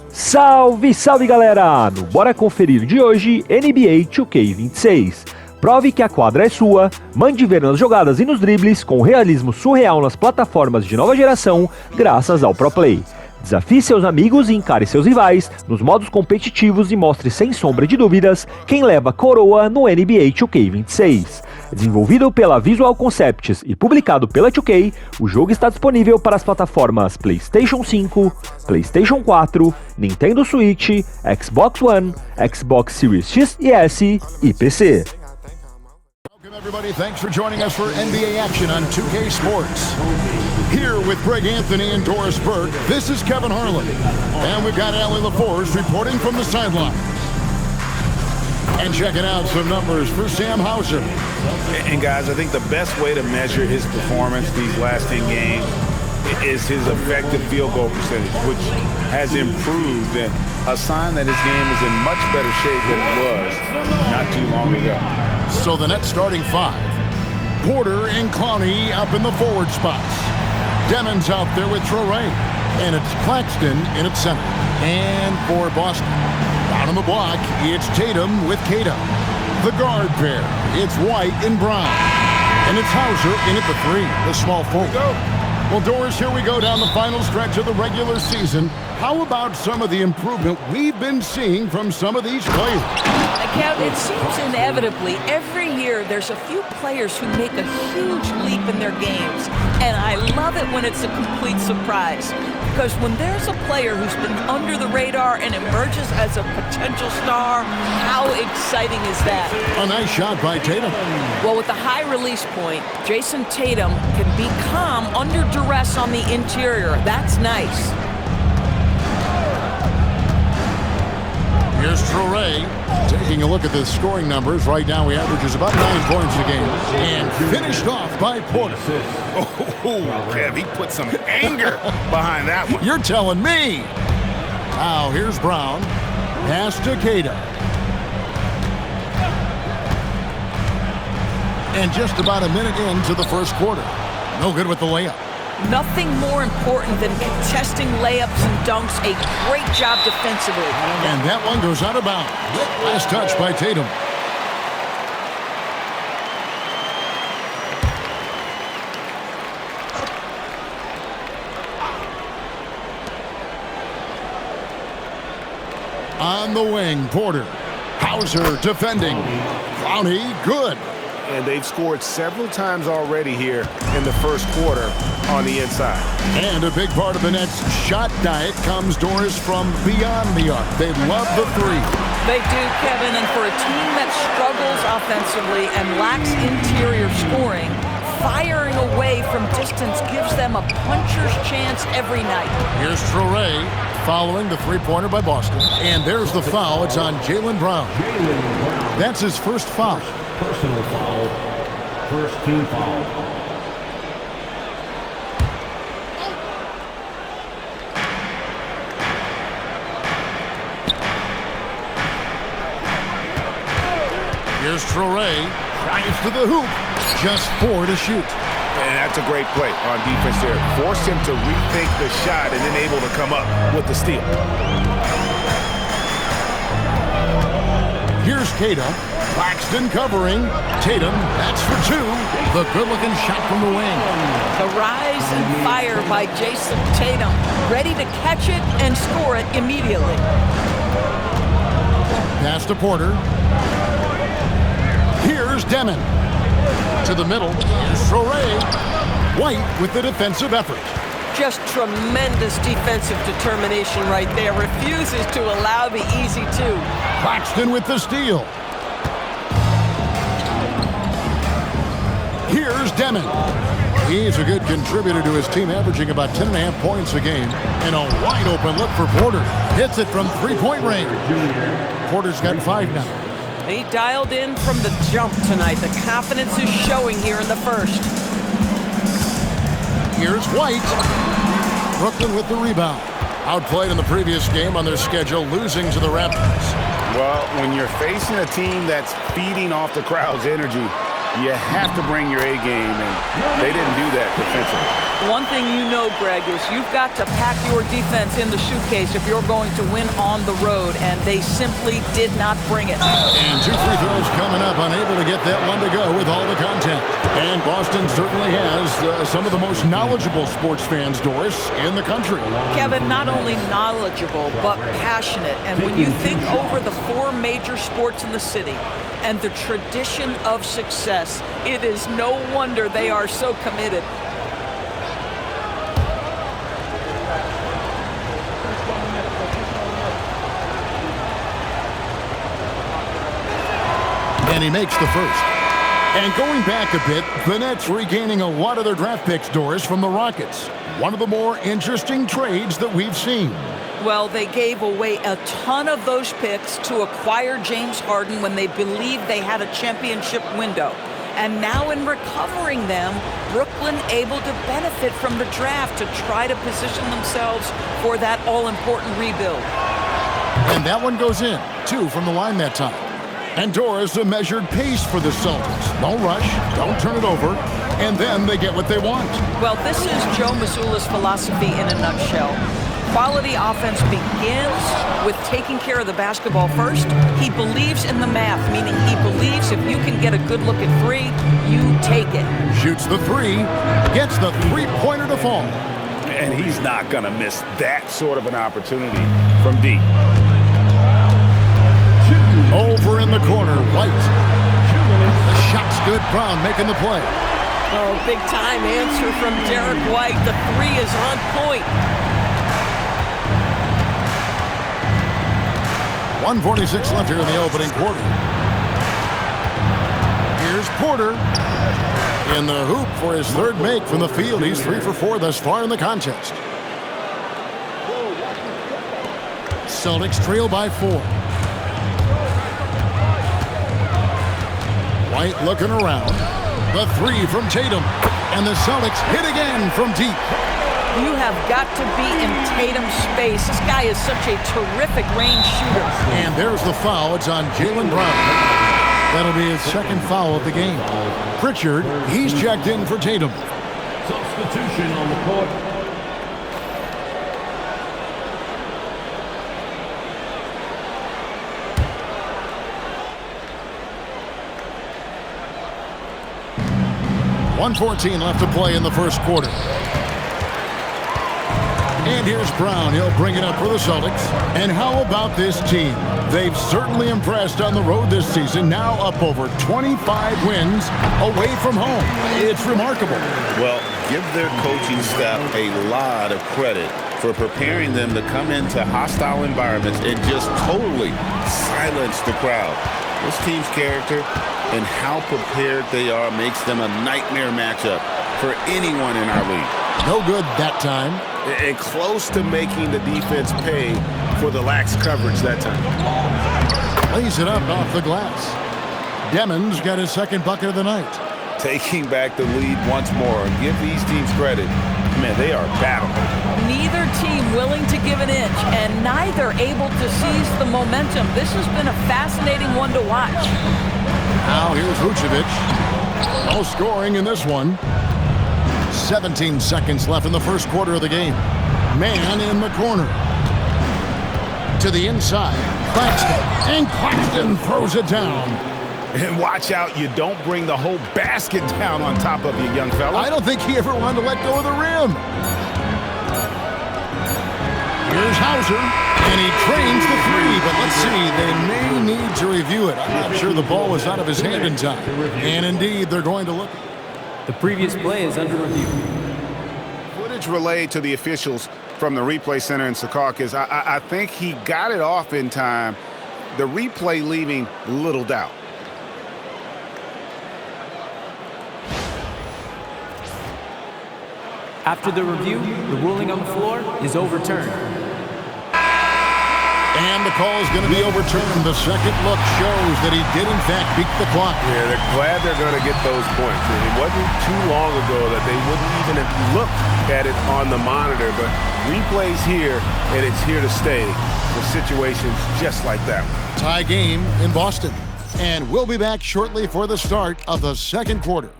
Salve, salve galera! No Bora Conferir de hoje, NBA 2K26. Prove que a quadra é sua, mande ver nas jogadas e nos dribles com realismo surreal nas plataformas de nova geração, graças ao ProPLAY. Desafie seus amigos e encare seus rivais nos modos competitivos e mostre sem sombra de dúvidas quem leva coroa no NBA 2K26. Desenvolvido pela Visual Concepts e publicado pela 2K, o jogo está disponível para as plataformas PlayStation 5, PlayStation 4, Nintendo Switch, Xbox One, Xbox Series X e S e PC. Welcome everybody, thanks for joining us for NBA action on 2K Sports. Here with Greg Anthony and Doris Burke, this is Kevin Harlan. And we've got Allie LaForce reporting from the sideline. And checking out some numbers for Sam Hauser. And guys, I think the best way to measure his performance these last 10 games is his effective field goal percentage, which has improved, and a sign that his game is in much better shape than it was not too long ago. So the net starting five. Porter and Clowney up in the forward spots. Demon's out there with Troy. And it's Claxton in at center. And for Boston, out on the block, it's Tatum with Cato. The guard pair, it's White and Brown. And it's Hauser in at the three, the small forward. Well, Doris, here we go down the final stretch of the regular season. How about some of the improvement we've been seeing from some of these players? Kev, it seems inevitably every year there's a few players who make a huge leap in their games. And I love it when it's a complete surprise. Because when there's a player who's been under the radar and emerges as a potential star, how exciting is that? A nice shot by Tatum. Well, with the high release point, Jason Tatum can be calm under duress on the interior. That's nice. Here's Troy taking a look at the scoring numbers. Right now he averages about 9 points a game. And finished off by Porter. Oh, Kev, he put some anger behind that one. You're telling me. Now here's Brown. Pass to Cato. And just about a minute into the first quarter. No good with the layup. Nothing more important than contesting layups and dunks. A great job defensively. And that one goes out of bounds. Last touch by Tatum. On the wing, Porter. Hauser defending. Clowney, good. And they've scored several times already here in the first quarter on the inside. And a big part of the Nets' shot diet comes, Doris, from beyond the arc. They love the three. They do, Kevin, and for a team that struggles offensively and lacks interior scoring, firing away from distance gives them a puncher's chance every night. Here's Troy following the three-pointer by Boston. And there's the foul. It's on Jaylen Brown. That's his first foul. Personal foul, first team foul. Here's Troy, drives to the hoop, just 4 to shoot. And that's a great play on defense there. Forced him to rethink the shot and then able to come up with the steal. Here's Cato. Claxton covering. Tatum, that's for 2. The good-looking shot from the wing. The rise and fire by Jason Tatum. Ready to catch it and score it immediately. Pass to Porter. Here's Demon. To the middle. Here's Troy. White with the defensive effort. Just tremendous defensive determination right there. Refuses to allow the easy two. Claxton with the steal. Here's Demon. He's a good contributor to his team, averaging about 10.5 points a game. And a wide open look for Porter. Hits it from three-point range. Porter's got 5 now. He dialed in from the jump tonight. The confidence is showing here in the first. Here's White. Brooklyn with the rebound. Outplayed in the previous game on their schedule, losing to the Raptors. Well, when you're facing a team that's feeding off the crowd's energy, you have to bring your A game, and they didn't do that defensively. One thing you know, Greg, is you've got to pack your defense in the suitcase if you're going to win on the road, and they simply did not bring it. And 2 free throws coming up, unable to get that one to go with all the content. And Boston certainly has some of the most knowledgeable sports fans, Doris, in the country. Kevin, not only knowledgeable, but passionate. And when you think over the 4 major sports in the city and the tradition of success, it is no wonder they are so committed. And he makes the first. And going back a bit, the Nets regaining a lot of their draft picks, Doris, from the Rockets. One of the more interesting trades that we've seen. Well, they gave away a ton of those picks to acquire James Harden when they believed they had a championship window. And now in recovering them, Brooklyn able to benefit from the draft to try to position themselves for that all-important rebuild. And that one goes in. 2 from the line that time. And Doris, a measured pace for the Celtics. No rush, don't turn it over, and then they get what they want. Well, this is Joe Mazzulla's philosophy in a nutshell. Quality offense begins with taking care of the basketball first. He believes in the math, meaning he believes if you can get a good look at 3, you take it. Shoots the 3, gets the three-pointer to fall. And he's not going to miss that sort of an opportunity from deep. Over in the corner, White. The shot's good, Brown making the play. Oh, big-time answer from Derek White. The 3 is on point. 1:46 left here in the opening quarter. Here's Porter. In the hoop for his 3rd make from the field. He's 3 for 4 thus far in the contest. Celtics trail by 4. White looking around. The 3 from Tatum. And the Celtics hit again from deep. You have got to be in Tatum's space. This guy is such a terrific range shooter. And there's the foul. It's on Jaylen Brown. That'll be his 2nd foul of the game. Pritchard, he's checked in for Tatum. Substitution on the court. .114 left to play in the first quarter. And here's Brown. He'll bring it up for the Celtics. And how about this team? They've certainly impressed on the road this season. Now up over 25 wins away from home. It's remarkable. Well, give their coaching staff a lot of credit for preparing them to come into hostile environments and just totally silence the crowd. This team's character and how prepared they are makes them a nightmare matchup for anyone in our league. No good that time. And close to making the defense pay for the lax coverage that time. Lays it up off the glass. Demons got his 2nd bucket of the night. Taking back the lead once more. And give these teams credit. Man, they are battling. Neither team willing to give an inch, and neither able to seize the momentum. This has been a fascinating one to watch. Now here's Vucevic. No scoring in this one. 17 seconds left in the first quarter of the game. Man in the corner. To the inside. Claxton. And Claxton throws it down. And watch out, you don't bring the whole basket down on top of you, young fella. I don't think he ever wanted to let go of the rim. Here's Hauser. And he trains the 3, but let's see, they may need to review it. I'm not sure the ball was out of his hand in time. And indeed, they're going to look. The previous play is under review. Footage relayed to the officials from the replay center in Secaucus. I think he got it off in time. The replay leaving little doubt. After the review, the ruling on the floor is overturned. And the call is going to be overturned. The second look shows that he did, in fact, beat the clock. Yeah, they're glad they're going to get those points. And it wasn't too long ago that they wouldn't even have looked at it on the monitor. But replays here, and it's here to stay for situations just like that. Tie game in Boston. And we'll be back shortly for the start of the second quarter.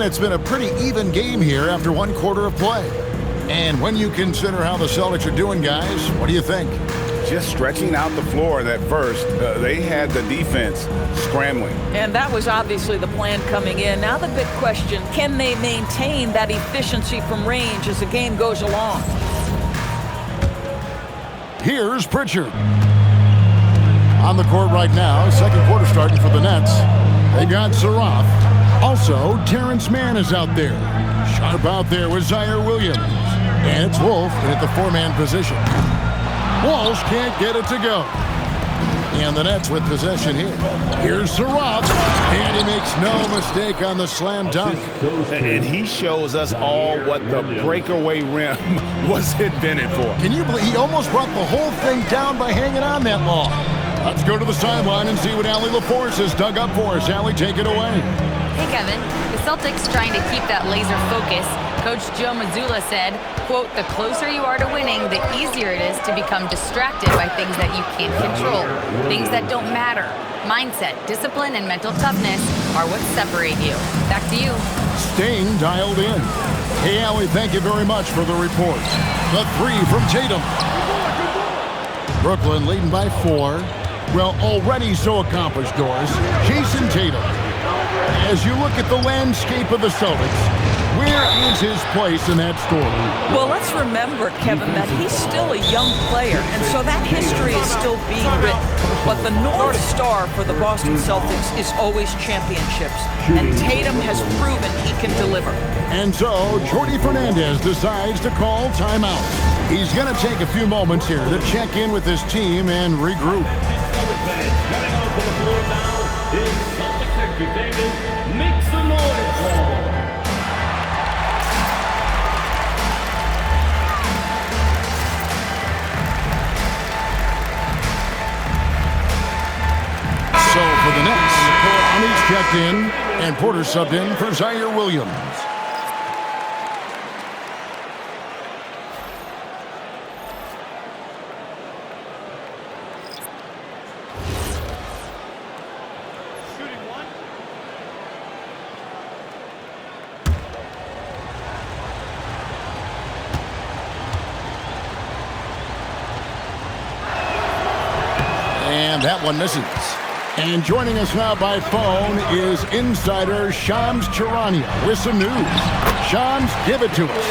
And it's been a pretty even game here after one quarter of play. And when you consider how the Celtics are doing, guys, what do you think? Just stretching out the floor that first, they had the defense scrambling. And that was obviously the plan coming in. Now the big question, can they maintain that efficiency from range as the game goes along? Here's Pritchard. On the court right now, second quarter starting for the Nets. They got Zaroff. Also, Terrence Mann is out there. Sharp out there with Zaire Williams. And it's Wolf in at the four-man position. Walsh can't get it to go. And the Nets with possession here. Here's Zaroff. And he makes no mistake on the slam dunk. And he shows us all what the breakaway rim was invented for. Can you believe he almost brought the whole thing down by hanging on that long? Let's go to the sideline and see what Allie LaForce has dug up for us. Allie, take it away. Hey, Kevin. The Celtics trying to keep that laser focus. Coach Joe Mazzulla said, quote, the closer you are to winning, the easier it is to become distracted by things that you can't control, things that don't matter. Mindset, discipline, and mental toughness are what separate you. Back to you. Staying dialed in. Hey, Allie, thank you very much for the report. The three from Tatum. Brooklyn leading by 4. Well, already so accomplished, Doris. Jason Tatum. As you look at the landscape of the Celtics, where is his place in that story? Well, let's remember, Kevin, that he's still a young player, and so that history is still being written. But the North Star for the Boston Celtics is always championships, and Tatum has proven he can deliver. And so, Jordi Fernandez decides to call timeout. He's going to take a few moments here to check in with his team and regroup. Make some noise. So for the Nets, Conley's checked in, and Porter subbed in for Zaire Williams. And that one misses. And joining us now by phone is insider Shams Charania with some news. Shams, give it to us.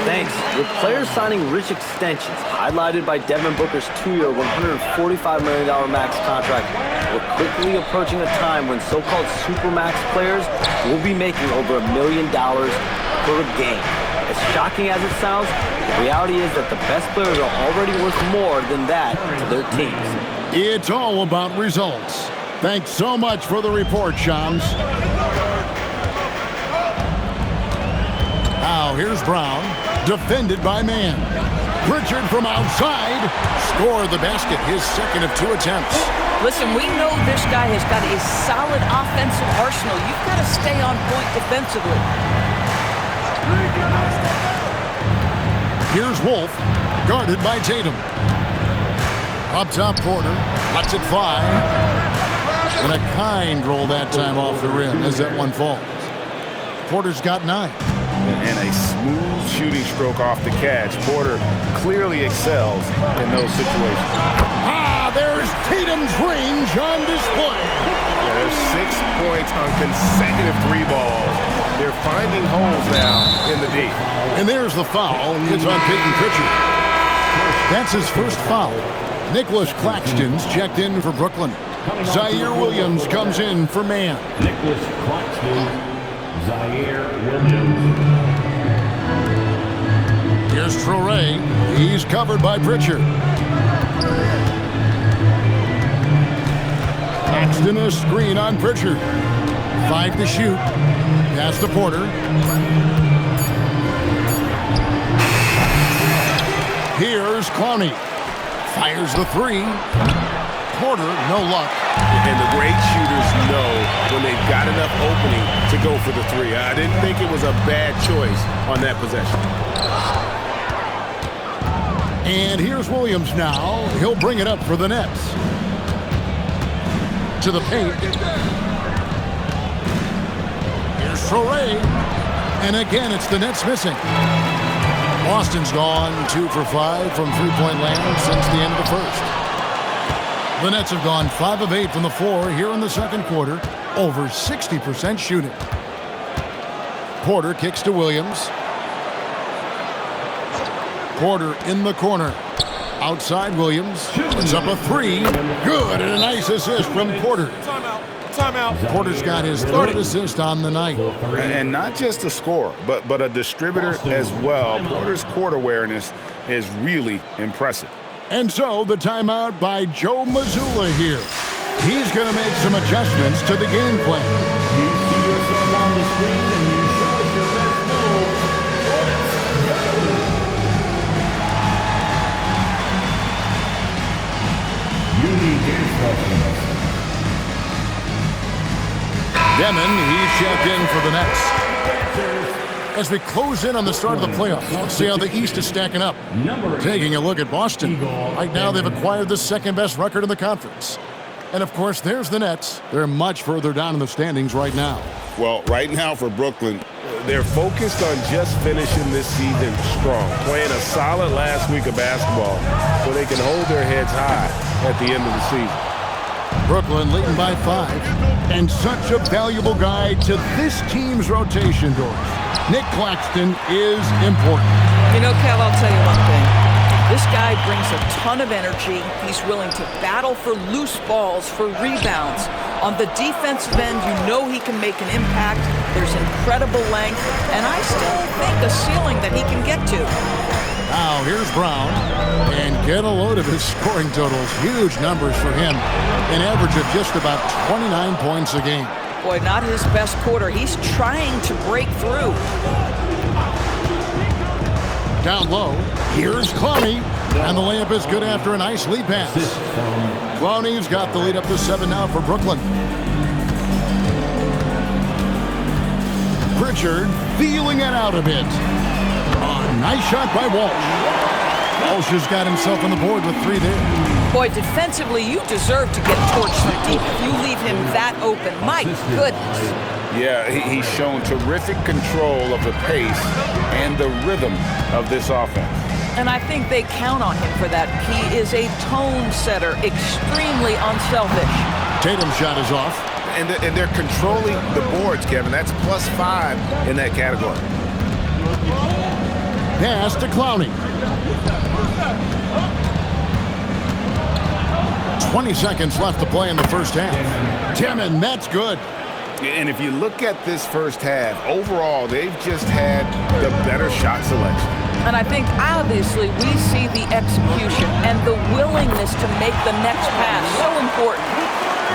Thanks. With players signing rich extensions, highlighted by Devin Booker's 2-year, $145 million max contract, we're quickly approaching a time when so-called supermax players will be making over $1 million per game. As shocking as it sounds, the reality is that the best players are already worth more than that to their teams. It's all about results. Thanks so much for the report, Shams. Now here's Brown, defended by Mann. Pritchard from outside scored the basket, his second of 2 attempts. Listen, we know this guy has got a solid offensive arsenal. You've got to stay on point defensively. Here's Wolf, guarded by Tatum. Up top, Porter lets it fly. And a kind roll that time off the rim as that one falls. Porter's got 9. And a smooth shooting stroke off the catch. Porter clearly excels in those situations. Ah, there's Tatum's range on display. Yeah, there's 6 points on consecutive 3 balls. They're finding holes now in the D. And there's the foul. It's on Peyton Pritchard. That's his first foul. Nicholas Claxton's checked in for Brooklyn. Zaire Williams comes in for Mann. Nicholas Claxton, Zaire Williams. Here's Traore. He's covered by Pritchard. Claxton a screen on Pritchard. 5 to shoot. Pass to Porter. Here's Clowney. Fires the 3. Porter, no luck. And the great shooters know when they've got enough opening to go for the 3. I didn't think it was a bad choice on that possession. And here's Williams now. He'll bring it up for the Nets. To the paint. Here's Troy. And again, it's the Nets missing. Boston's gone 2 for 5 from three-point land since the end of the first. The Nets have gone 5 of 8 from the floor here in the second quarter, over 60% shooting. Porter kicks to Williams. Porter in the corner. Outside Williams. Puts up a 3. Good, and a nice assist from Porter. Timeout. Porter's got his third assist on the night. And not just a scorer, but a distributor as well. Porter's court awareness is really impressive. And so the timeout by Joe Mazzulla here. He's going to make some adjustments to the game plan. You see yourself on the screen and you show us your best move. You need instructions. Demon, he's checked in for the Nets. As we close in on the start of the playoffs, let's see how the East is stacking up. Taking a look at Boston. Right now, they've acquired the second-best record in the conference. And, of course, there's the Nets. They're much further down in the standings right now. Well, right now for Brooklyn, they're focused on just finishing this season strong, playing a solid last week of basketball so they can hold their heads high at the end of the season. Brooklyn leading by 5. And such a valuable guide to this team's rotation door. Nick Claxton is important. You know, Cal, I'll tell you one thing. This guy brings a ton of energy. He's willing to battle for loose balls, for rebounds. On the defensive end, you know he can make an impact. There's incredible length, and I still think a ceiling that he can get to. Now, here's Brown. And get a load of his scoring totals. Huge numbers for him. An average of just about 29 points a game. Boy, not his best quarter. He's trying to break through. Down low, here's Clowney, and the layup is good after a nice lead pass. Clowney's got the lead up to 7 now for Brooklyn. Pritchard feeling it out a bit. A nice shot by Walsh. Walsh has got himself on the board with 3 there. Boy, defensively, you deserve to get torched from deep if you leave him that open. My goodness. Yeah, he's shown terrific control of the pace and the rhythm of this offense. And I think they count on him for that. He is a tone setter, extremely unselfish. Tatum's shot is off. And they're controlling the boards, Kevin. That's +5 in that category. Pass to Clowney. 20 seconds left to play in the first half. Demon, that's good. And if you look at this first half, overall, they've just had the better shot selection. And I think, obviously, we see the execution and the willingness to make the next pass so important.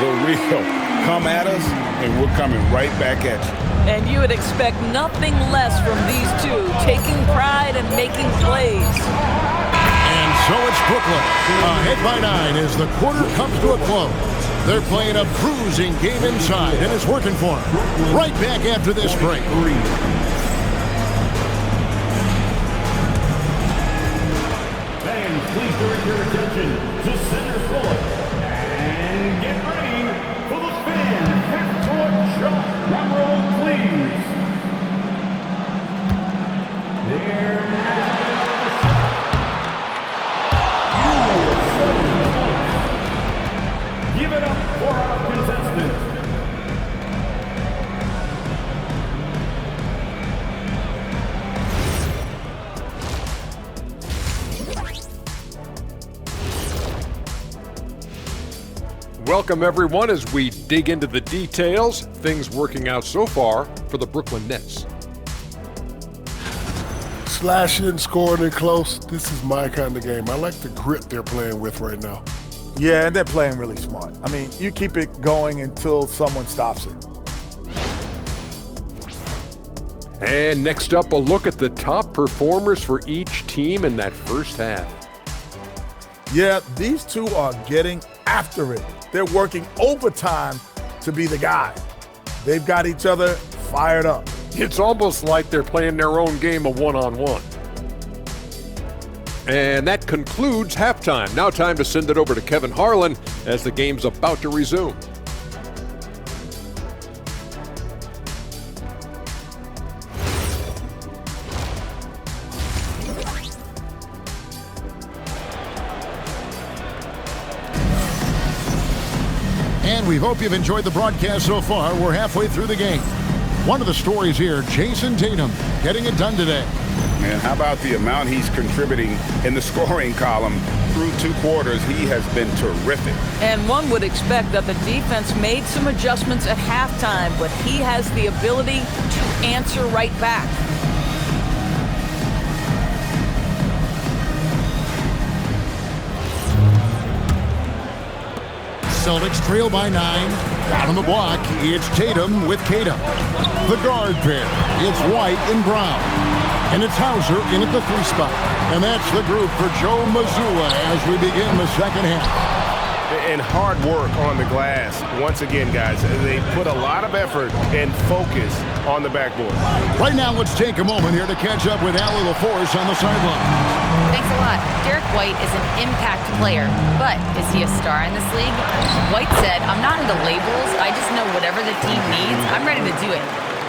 The real come at us, and we're coming right back at you. And you would expect nothing less from these two, taking pride and making plays. And so it's Brooklyn. Ahead by 9 as the quarter comes to a close. They're playing a bruising game inside, and it's working for them. Right back after this break. Fans, please direct your attention to center court. And get ready for the fan half-court shot. Drum roll, please. There Give it up for our contestants. Welcome, everyone, as we dig into the details. Things working out so far for the Brooklyn Nets. Slashing, scoring it close. This is my kind of game. I like the grit they're playing with right now. Yeah, and they're playing really smart. I mean, you keep it going until someone stops it. And next up, a look at the top performers for each team in that first half. Yeah, these two are getting after it. They're working overtime to be the guy. They've got each other fired up. It's almost like they're playing their own game of one-on-one. And that concludes halftime. Now time to send it over to Kevin Harlan as the game's about to resume. And we hope you've enjoyed the broadcast so far. We're halfway through the game. One of the stories here, Jason Tatum getting it done today. Man, how about the amount he's contributing in the scoring column through 2 quarters? He has been terrific. And one would expect that the defense made some adjustments at halftime, but he has the ability to answer right back. Celtics trail by 9. Down on the block, it's Tatum with Tatum. The guard pair, it's White and Brown. And it's Hauser in at the 3 spot. And that's the group for Joe Mazzulla as we begin the second half. And hard work on the glass. Once again, guys, they put a lot of effort and focus on the backboard. Right now, let's take a moment here to catch up with Allie LaForce on the sideline. Thanks a lot. Derek White is an impact player, but is he a star in this league? White said, "I'm not into labels. I just know whatever the team needs, I'm ready to do it."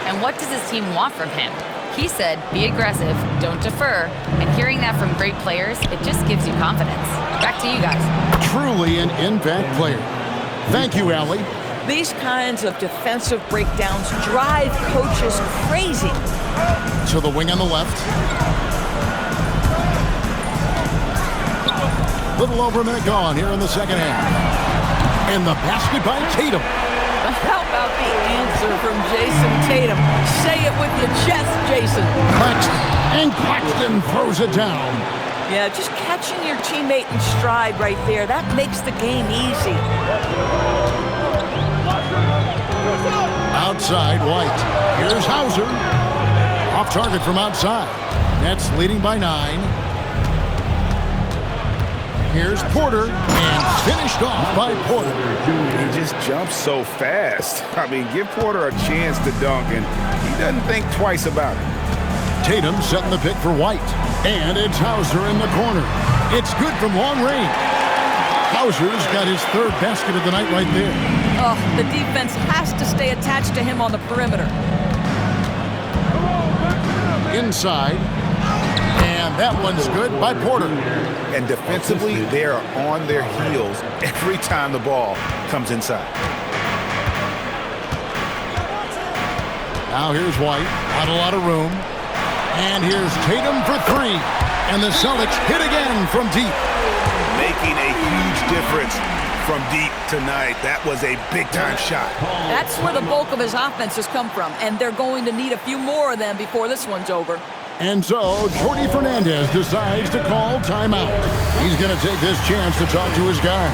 And what does his team want from him? He said, "Be aggressive, don't defer." And hearing that from great players, it just gives you confidence. Back to you guys. Truly an impact player. Thank you, Allie. These kinds of defensive breakdowns drive coaches crazy. To the wing on the left. Little over a minute gone here in the second half. And the basket by Tatum. How about the answer from Jason Tatum? Say it with your chest, Jason. Claxton throws it down. Yeah, just catching your teammate in stride right there. That makes the game easy. Outside, White. Here's Hauser. Off target from outside. Nets leading by 9. Here's Porter, and finished off by Porter. He just jumps so fast. I mean, give Porter a chance to dunk, and he doesn't think twice about it. Tatum setting the pick for White, and it's Hauser in the corner. It's good from long range. Hauser's got his 3rd basket of the night right there. Oh, the defense has to stay attached to him on the perimeter. Inside. And that one's good by Porter. And defensively, they are on their heels every time the ball comes inside. Now here's White. Not a lot of room. And here's Tatum for 3. And the Celtics hit again from deep. Making a huge difference from deep tonight. That was a big-time shot. That's where the bulk of his offense has come from. And they're going to need a few more of them before this one's over. And so, Jordi Fernandez decides to call timeout. He's going to take this chance to talk to his guy.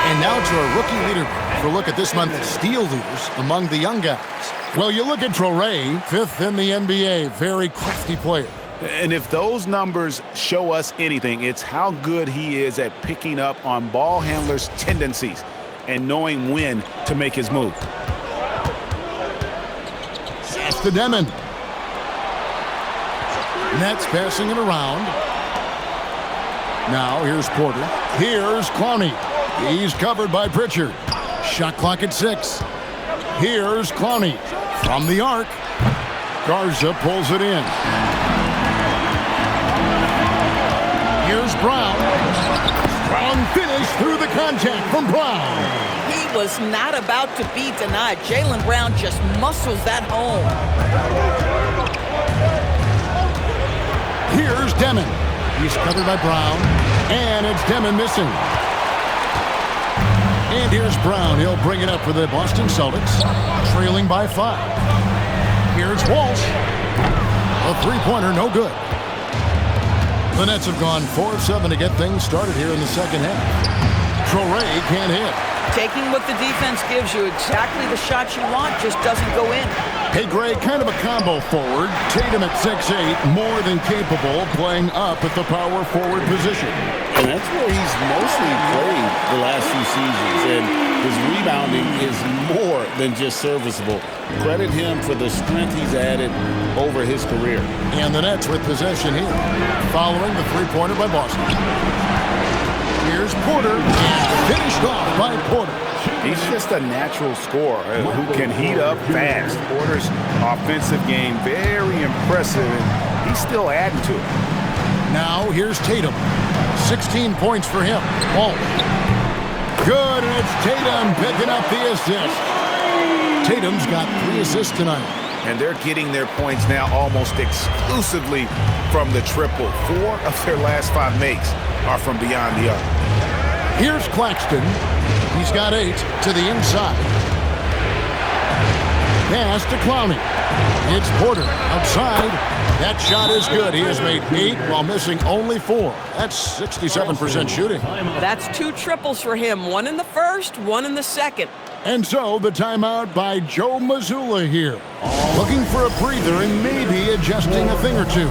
And now to our rookie leader for a look at this month's steal leaders among the young guys. Well, you look at Traoré, 5th in the NBA, very crafty player. And if those numbers show us anything, it's how good he is at picking up on ball handlers' tendencies and knowing when to make his move. Pass to Demon. Nets passing it around. Now here's Porter. Here's Clowney. He's covered by Pritchard. Shot clock at 6. Here's Clowney from the arc. Garza pulls it in. Here's Brown. Strong finish through the contact from Brown. He was not about to be denied. Jaylen Brown just muscles that home. Here's Demon. He's covered by Brown. And it's Demon missing. And here's Brown. He'll bring it up for the Boston Celtics, trailing by 5. Here's Walsh. A 3-pointer, no good. The Nets have gone 4 of 7 to get things started here in the second half. Traoré can't hit. Taking what the defense gives you, exactly the shot you want, just doesn't go in. Hey, Greg, kind of a combo forward. Tatum at 6'8", more than capable of playing up at the power forward position. And that's where he's mostly played the last few seasons. And his rebounding is more than just serviceable. Credit him for the strength he's added over his career. And the Nets with possession here, following the 3-pointer by Boston. Here's Porter, and finished off by Porter. He's just a natural scorer who can heat up fast. Porter's offensive game, very impressive, and he's still adding to it. Now here's Tatum. 16 points for him. Oh, good, and it's Tatum picking up the assist. Tatum's got 3 assists tonight. And they're getting their points now almost exclusively from the triple. 4 of their last 5 makes are from beyond the arc. Here's Claxton. He's got 8 to the inside. Pass to Clowney. It's Porter outside. That shot is good. He has made 8 while missing only 4. That's 67% shooting. That's 2 triples for him. 1 in the first, 1 in the second. And so the timeout by Joe Mazzulla here. Looking for a breather and maybe adjusting a thing or two.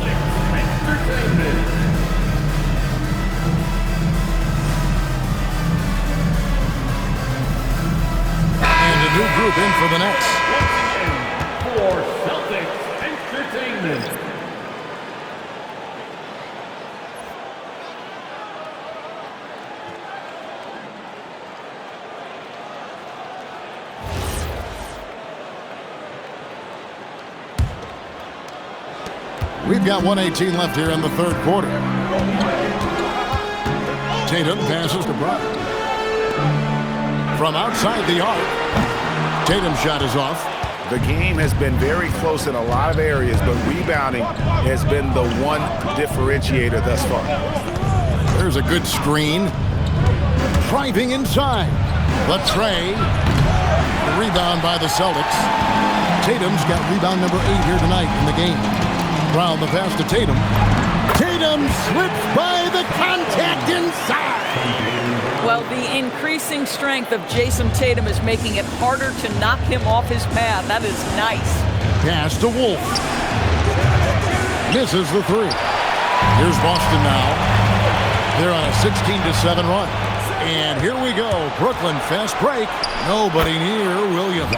And a new group in for the Nets. For Celtics Entertainment. We've got 1:18 left here in the third quarter. Tatum passes to Bryant. From outside the arc, Tatum's shot is off. The game has been very close in a lot of areas, but rebounding has been the one differentiator thus far. There's a good screen. Driving inside. Latrey. The rebound by the Celtics. Tatum's got rebound number 8 here tonight in the game. Brown the pass to Tatum. Tatum slips by the contact inside. Well, the increasing strength of Jason Tatum is making it harder to knock him off his path. That is nice. Pass to Wolf. Misses the 3. Here's Boston now. They're on a 16-7 run. And here we go. Brooklyn fast break. Nobody near Williams.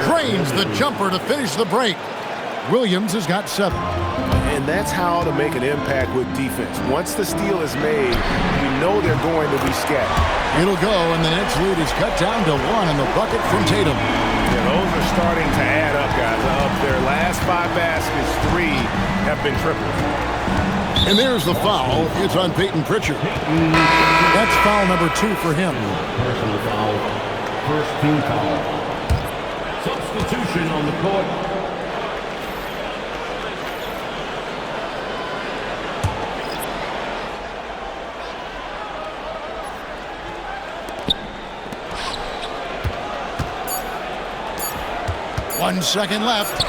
Drains the jumper to finish the break. Williams has got 7. And that's how to make an impact with defense. Once the steal is made, you know they're going to be scattered. It'll go, and the Nets lead is cut down to 1 on the bucket from Tatum. Yeah, those are starting to add up, guys. Of their last 5 baskets, 3 have been triples. And there's the foul. It's on Peyton Pritchard. That's foul number 2 for him. Personal foul. First team foul. Substitution on the court. One second left. And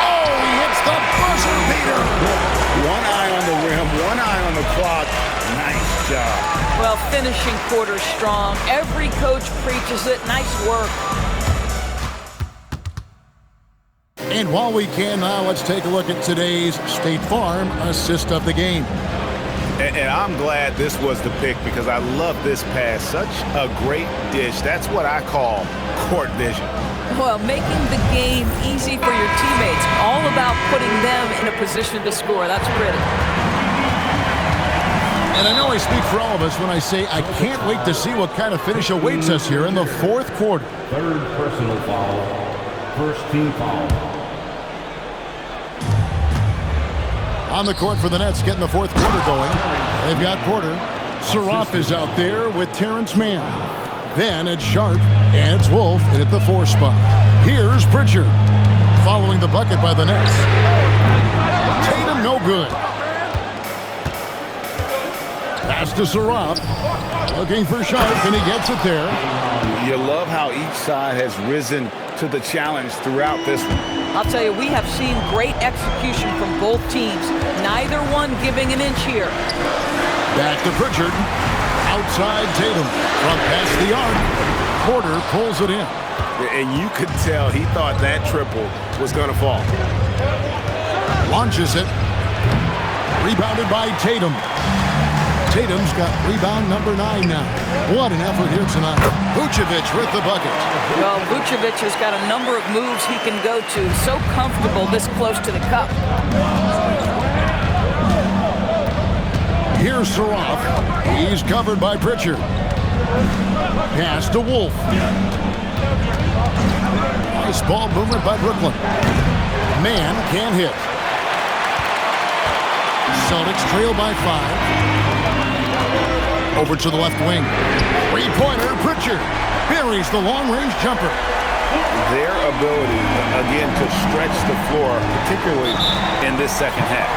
oh, he hits the buzzer beater. 1 eye on the rim, 1 eye on the clock. Nice job. Well, finishing quarter strong. Every coach preaches it. Nice work. And while we can now, let's take a look at today's State Farm assist of the game. And I'm glad this was the pick because I love this pass. Such a great dish. That's what I call court vision. Well, making the game easy for your teammates. All about putting them in a position to score. That's pretty. And I know I speak for all of us when I say I can't wait to see what kind of finish awaits us here in the fourth quarter. Third personal foul. First team foul. On the court for the Nets, getting the fourth quarter going. They've got Porter. Saraf is out there with Terrence Mann. Then it's Sharp, and it's Wolf in at the 4 spot. Here's Pritchard, following the bucket by the Nets. Tatum, no good. Pass to Saraf, looking for Sharp, and he gets it there. You love how each side has risen to the challenge throughout this one. I'll tell you, we have seen great execution from both teams. Neither one giving an inch here. Back to Pritchard. Outside Tatum. From past the arc. Porter pulls it in. And you could tell he thought that triple was going to fall. Launches it. Rebounded by Tatum. Tatum's got rebound number 9 now. What an effort here tonight. Vucevic with the bucket. Well, Vucevic has got a number of moves he can go to. So comfortable this close to the cup. Here's Saroff. He's covered by Pritchard. Pass to Wolf. Nice ball movement by Brooklyn. Man can't hit. Celtics trail by 5. Over to the left wing. Three-pointer, Pritchard. Buries the long-range jumper. Their ability, again, to stretch the floor, particularly in this second half.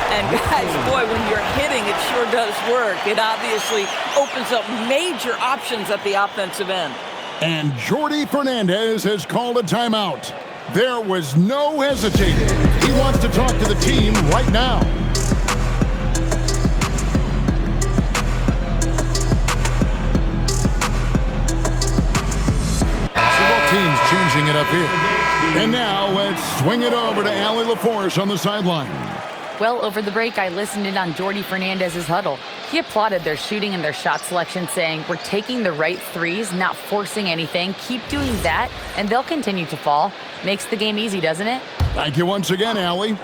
And guys, boy, when you're hitting, it sure does work. It obviously opens up major options at the offensive end. And Jordi Fernandez has called a timeout. There was no hesitating. He wants to talk to the team right now. Teams changing it up here. And now let's swing it over to Allie LaForce on the sideline. Well, over the break, I listened in on Jordi Fernandez's huddle. He applauded their shooting and their shot selection, saying, "We're taking the right threes, not forcing anything. Keep doing that, and they'll continue to fall." Makes the game easy, doesn't it? Thank you once again, Allie.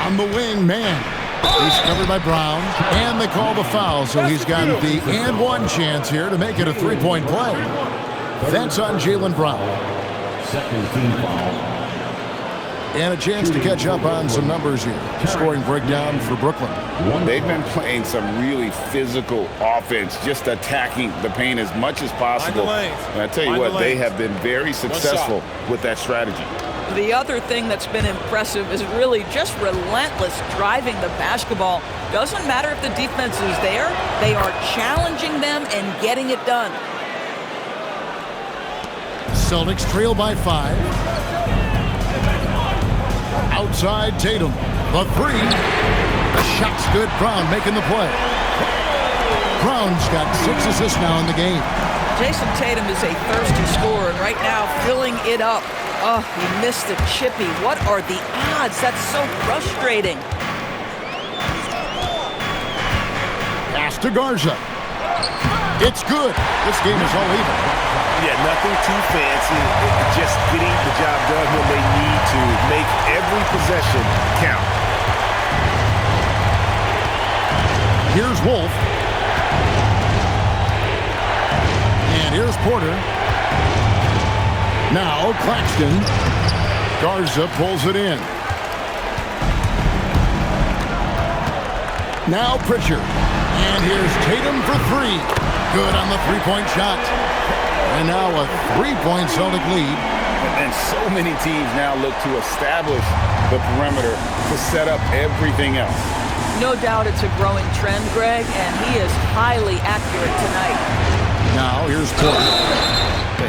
On the wing, man. He's covered by Brown, and they call the foul, so he's got the and one chance here to make it a three-point play. That's on Jaylen Brown. Second team foul. And a chance to catch up on some numbers here. Scoring breakdown for Brooklyn. They've been playing some really physical offense, just attacking the paint as much as possible. And I tell you what, they have been very successful with that strategy. The other thing that's been impressive is really just relentless driving the basketball. Doesn't matter if the defense is there, they are challenging them and getting it done. Celtics trail by 5. Outside Tatum. The three. The shot's good. Brown making the play. Brown's got 6 assists now in the game. Jason Tatum is a thirsty scorer, and right now filling it up. Oh, he missed the chippy. What are the odds? That's so frustrating. Pass to Garza. It's good. This game is all even. Yeah, nothing too fancy. Just getting the job done when they need to. Make every possession count. Here's Wolf. And here's Porter. Now Claxton. Garza pulls it in. Now Pritchard. And here's Tatum for 3. Good on the three-point shot. And now a 3-point Celtic lead. And so many teams now look to establish the perimeter to set up everything else. No doubt it's a growing trend, Greg, and he is highly accurate tonight. Now here's Porter.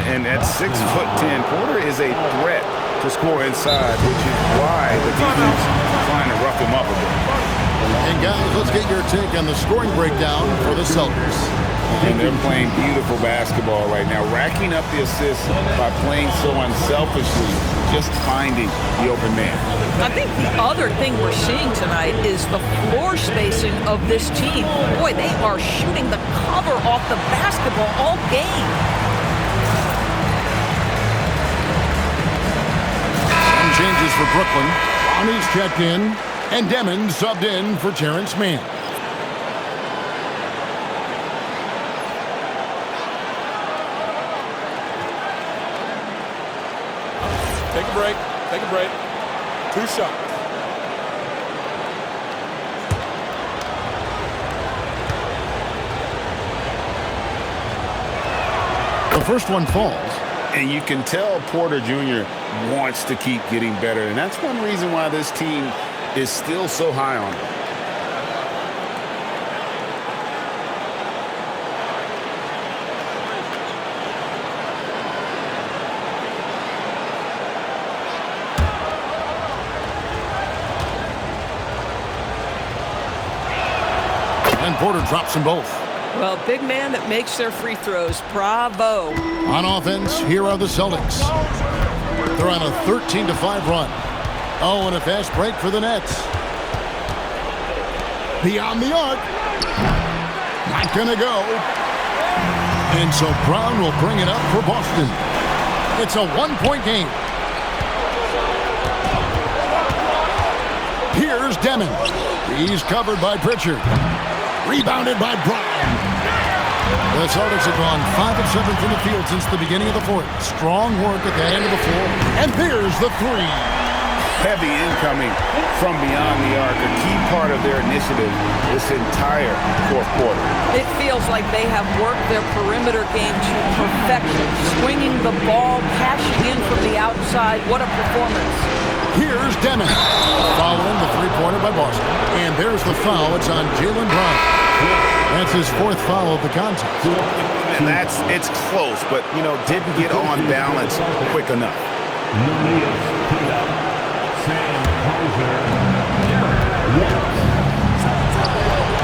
And at 6'10", Porter is a threat to score inside, which is why the defense is trying to rough him up a bit. And guys, let's get your take on the scoring breakdown for the Celtics. And they're playing beautiful basketball right now, racking up the assists by playing so unselfishly, just finding the open man. I think the other thing we're seeing tonight is the floor spacing of this team. Boy, they are shooting the cover off the basketball all game. Some changes for Brooklyn. Bonnie's checked in, and Demon subbed in for Terrence Mann. Take a break. Take a break. 2 shots. The first one falls. And you can tell Porter Jr. wants to keep getting better. And that's one reason why this team is still so high on him. And Porter drops them both. Well, big man that makes their free throws. Bravo. On offense, here are the Celtics. They're on a 13-5 run. Oh, and a fast break for the Nets. Beyond the arc. Not gonna go. And so Brown will bring it up for Boston. It's a 1-point game. Here's Demon. He's covered by Pritchard. Rebounded by Bryan. The Celtics have gone 5 of 7 from the field since the beginning of the fourth. Strong work at that end of the floor. And there's the three. Heavy incoming from beyond the arc, a key part of their initiative this entire fourth quarter. It feels like they have worked their perimeter game to perfection, swinging the ball, cashing in from the outside. What a performance. Here's Demon, following the three-pointer by Boston. And there's the foul. It's on Jaylen Brown. That's his fourth foul of the contest. And it's close, but, didn't get on balance quick enough.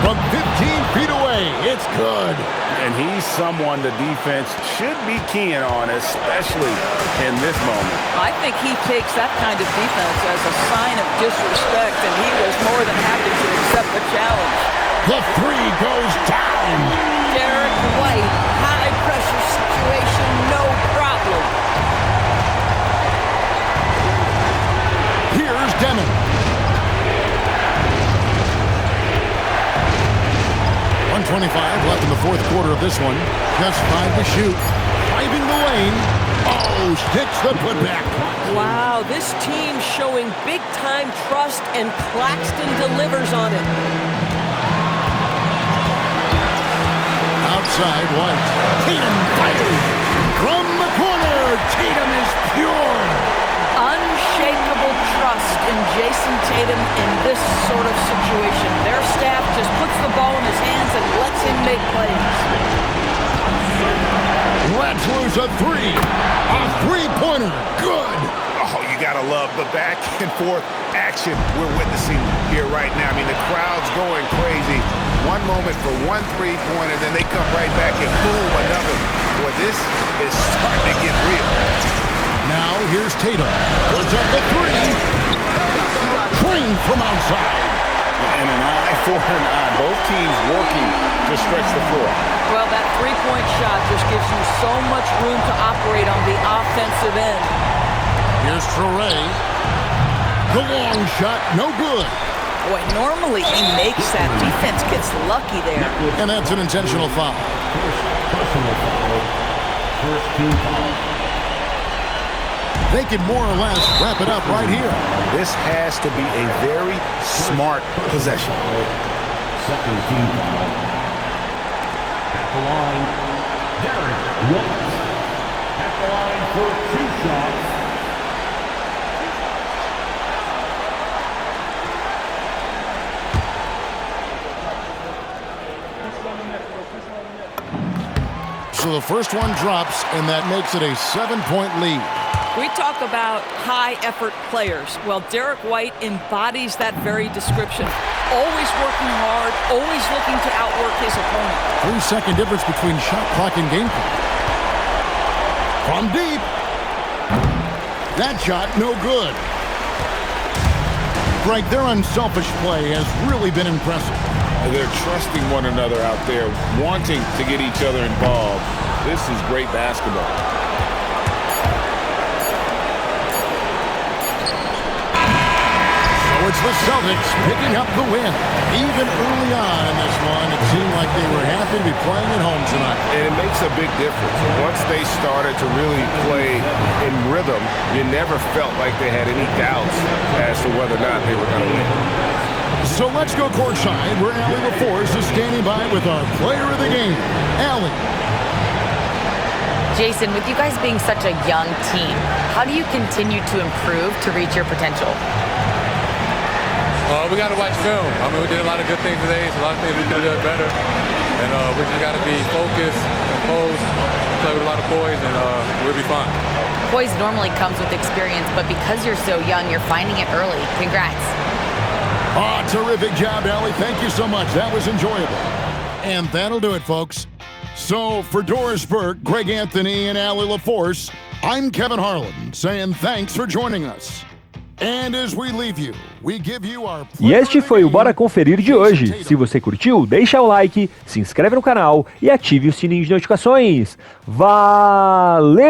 From 15 feet away, it's good. And he's someone the defense should be keying on, especially in this moment. I think he takes that kind of defense as a sign of disrespect, and he was more than happy to accept the challenge. The three goes down. Derek White, high-pressure situation, no problem. Here's Demon. 1:25 left in the fourth quarter of this one. Just 5 to shoot. Driving the lane. Oh, sticks the putback. Wow, this team showing big-time trust, and Claxton delivers on it. Outside White. Tatum fires from the corner. Tatum is pure. Unshakable trust in Jason Tatum in this sort of situation. Their staff just puts the ball in his hands and lets him make plays. Let's lose a three. A three-pointer. Good. Oh, you gotta love the back and forth action we're witnessing here right now. I mean, the crowd's going crazy. One moment for one three-pointer, then they come right back and boom, another. Boy, this is starting to get real. Now here's Tatum. Puts up the three. Clean from outside. And an eye for an eye. Both teams working to stretch the floor. Well, that three-point shot just gives you so much room to operate on the offensive end. Here's Traore. The long shot, no good. Boy, normally he makes that. Defense gets lucky there. And that's an intentional foul. Personal foul. First team foul. They can more or less wrap it up right here. This has to be a very smart possession. Second team foul. At the line, Derek White. At the line for 2 shots. So the first one drops, and that makes it a 7-point lead. We talk about high-effort players. Well, Derek White embodies that very description. Always working hard, always looking to outwork his opponent. 3-second difference between shot clock and game clock. From deep. That shot, no good. Greg, their unselfish play has really been impressive. They're trusting one another out there, wanting to get each other involved. This is great basketball. So it's the Celtics picking up the win. Even early on in this one, it seemed like they were happy to be playing at home tonight. And it makes a big difference. Once they started to really play in rhythm, you never felt like they had any doubts as to whether or not they were going to win. So let's go courtside where Allie LaForce is standing by with our player of the game, Allie. Jason, with you guys being such a young team, how do you continue to improve to reach your potential? We got to watch film. I mean, we did a lot of good things today. So a lot of things we could have done better. And we just got to be focused, composed, play with a lot of poise, and we'll be fine. Poise normally comes with experience, but because you're so young, you're finding it early. Congrats. Oh, terrific job, Allie. Thank you so much. That was enjoyable. And that'll do it, folks. So for Doris Burke, Greg Anthony, and Allie LaForce, I'm Kevin Harlan saying thanks for joining us. And as we leave you, we give you our... E este foi o Bora Conferir de hoje. Se você curtiu, deixa o like, se inscreve no canal e ative o sininho de notificações. Valeu!